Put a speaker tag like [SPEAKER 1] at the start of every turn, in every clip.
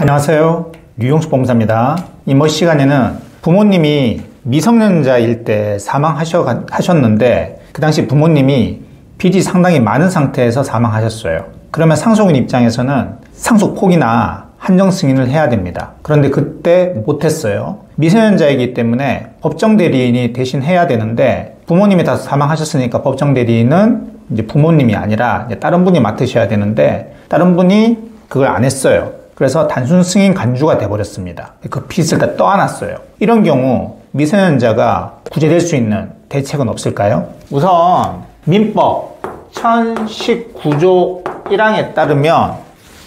[SPEAKER 1] 안녕하세요. 류용식 법무사입니다. 이번 시간에는 부모님이 미성년자일 때 사망하셨는데 그 당시 부모님이 빚이 상당히 많은 상태에서 사망하셨어요. 그러면 상속인 입장에서는 상속 포기나 한정 승인을 해야 됩니다. 그런데 그때 못했어요. 미성년자이기 때문에 법정 대리인이 대신 해야 되는데 부모님이 다 사망하셨으니까 법정 대리인은 이제 부모님이 아니라 이제 다른 분이 맡으셔야 되는데 다른 분이 그걸 안 했어요. 그래서 단순 승인 간주가 돼버렸습니다. 그 빚을 다 떠안았어요. 이런 경우 미성년자가 구제될 수 있는 대책은 없을까요? 우선 민법 1019조 1항에 따르면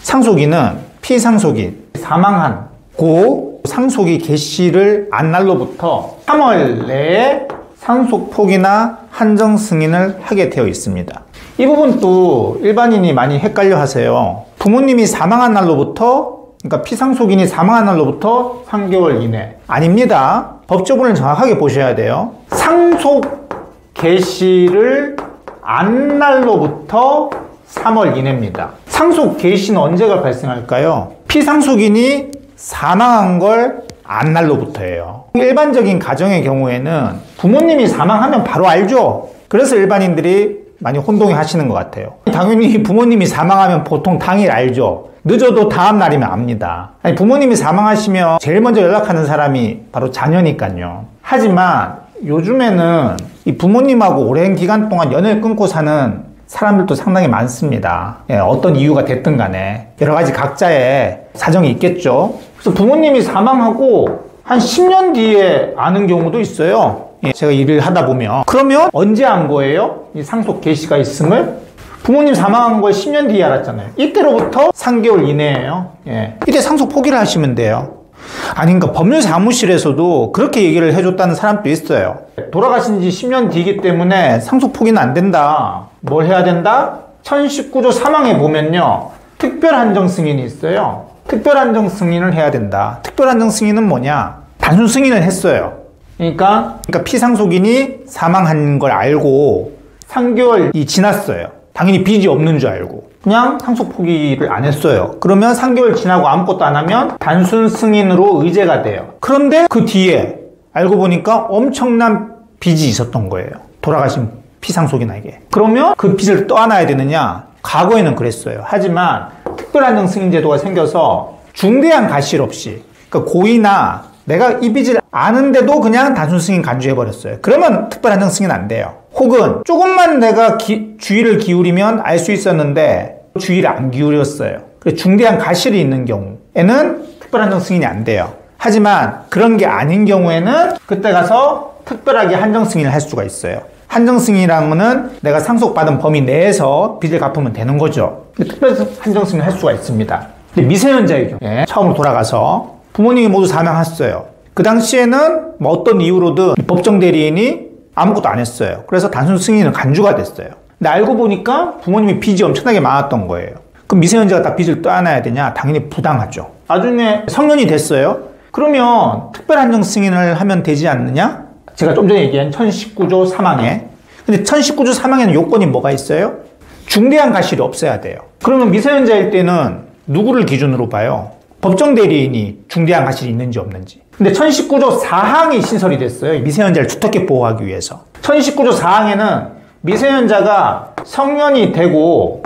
[SPEAKER 1] 상속인은 피상속인 사망한 고 상속이 개시를 안 날로부터 3월 내에 상속 포기나 한정 승인을 하게 되어 있습니다. 이 부분도 일반인이 많이 헷갈려 하세요. 부모님이 사망한 날로부터, 그러니까 피상속인이 사망한 날로부터 3개월 이내. 아닙니다. 법조문을 정확하게 보셔야 돼요. 상속 개시를 안 날로부터 3월 이내입니다. 상속 개시는 언제가 발생할까요? 피상속인이 사망한 걸 안 날로부터예요. 일반적인 가정의 경우에는 부모님이 사망하면 바로 알죠. 그래서 일반인들이 많이 혼동해 하시는 것 같아요. 당연히 부모님이 사망하면 보통 당일 알죠. 늦어도 다음 날이면 압니다. 아니, 부모님이 사망하시면 제일 먼저 연락하는 사람이 바로 자녀니까요. 하지만 요즘에는 이 부모님하고 오랜 기간 동안 연을 끊고 사는 사람들도 상당히 많습니다. 예, 어떤 이유가 됐든 간에 여러 가지 각자의 사정이 있겠죠. 그래서 부모님이 사망하고 한 10년 뒤에 아는 경우도 있어요. 예, 제가 일을 하다 보면. 그러면 언제 안 거예요? 이 상속 개시가 있음을? 부모님 사망한 걸 10년 뒤에 알았잖아요. 이때로부터 3개월 이내예요. 예, 이때 상속 포기를 하시면 돼요. 아니, 그러니까 법률사무실에서도 그렇게 얘기를 해줬다는 사람도 있어요. 돌아가신 지 10년 뒤이기 때문에 상속 포기는 안 된다. 뭘 해야 된다? 1019조 3항에 보면요, 특별한정 승인이 있어요. 특별한정 승인을 해야 된다. 특별한정 승인은 뭐냐? 단순 승인을 했어요. 그러니까 피상속인이 사망한 걸 알고 3개월이 지났어요. 당연히 빚이 없는 줄 알고 그냥 상속 포기를 안 했어요. 그러면 3개월 지나고 아무것도 안 하면 단순 승인으로 의제가 돼요. 그런데 그 뒤에 알고 보니까 엄청난 빚이 있었던 거예요. 돌아가신 피상속인에게. 그러면 그 빚을 떠안아야 되느냐? 과거에는 그랬어요. 하지만 특별한정 승인 제도가 생겨서 중대한 가실 없이, 그러니까 고의나 내가 이 빚을 아는데도 그냥 단순 승인 간주해버렸어요. 그러면 특별한정 승인 안 돼요. 혹은 조금만 내가 주의를 기울이면 알 수 있었는데 주의를 안 기울였어요. 그래서 중대한 가실이 있는 경우에는 특별한정 승인이 안 돼요. 하지만 그런 게 아닌 경우에는 그때 가서 특별하게 한정 승인을 할 수가 있어요. 한정 승인이라는 거는 내가 상속받은 범위 내에서 빚을 갚으면 되는 거죠. 특별 한정 승인을 할 수가 있습니다. 근데 미성년자의 경우에 처음으로 돌아가서 부모님이 모두 사망했어요. 그 당시에는 뭐 어떤 이유로든 법정 대리인이 아무것도 안 했어요. 그래서 단순 승인은 간주가 됐어요. 근데 알고 보니까 부모님이 빚이 엄청나게 많았던 거예요. 그럼 미성년자가 다 빚을 떠안아야 되냐? 당연히 부당하죠. 나중에 성년이 됐어요. 그러면 특별한정 승인을 하면 되지 않느냐? 제가 좀 전에 얘기한 1019조 3항에. 근데 1019조 3항에는 요건이 뭐가 있어요? 중대한 가실이 없어야 돼요. 그러면 미성년자일 때는 누구를 기준으로 봐요? 법정 대리인이 중대한 가실이 있는지 없는지. 근데 1019조 4항이 신설이 됐어요. 미성년자를 두텁게 보호하기 위해서. 1019조 4항에는 미성년자가 성년이 되고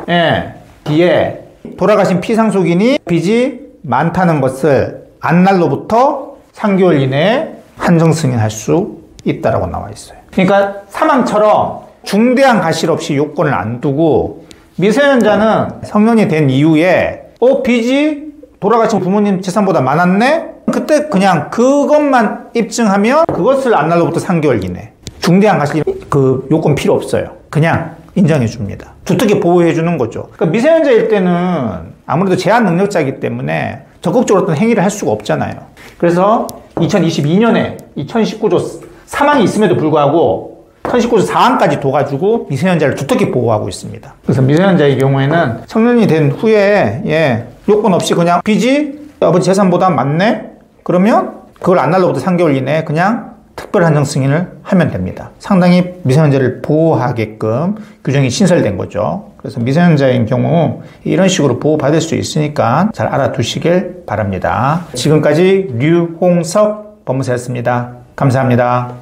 [SPEAKER 1] 뒤에 돌아가신 피상속인이 빚이 많다는 것을 안 날로부터 3개월 이내에 한정 승인할 수 있다라고 나와 있어요. 그러니까 사망처럼 중대한 가실 없이 요건을 안 두고 미성년자는 성년이 된 이후에 빚이 돌아가신 부모님 재산보다 많았네? 그때 그냥 그것만 입증하면 그것을 안 날로부터 3개월 이내. 중대한 가실 그 요건 필요 없어요. 그냥 인정해 줍니다. 두텁게 보호해 주는 거죠. 그러니까 미성년자일 때는 아무래도 제한 능력자이기 때문에 적극적으로 어떤 행위를 할 수가 없잖아요. 그래서 2022년에 이 1019조 3항이 있음에도 불구하고 1019조 4항까지 둬가지고 미성년자를 두텁게 보호하고 있습니다. 그래서 미성년자의 경우에는 성년이 된 후에 요건 없이 그냥 빚이 아버지 재산보다 많네? 그러면 그걸 안 날로부터 3개월 이내에 그냥 특별한정 승인을 하면 됩니다. 상당히 미성년자를 보호하게끔 규정이 신설된 거죠. 그래서 미성년자인 경우 이런 식으로 보호받을 수 있으니까 잘 알아두시길 바랍니다. 지금까지 류홍석 법무사였습니다. 감사합니다.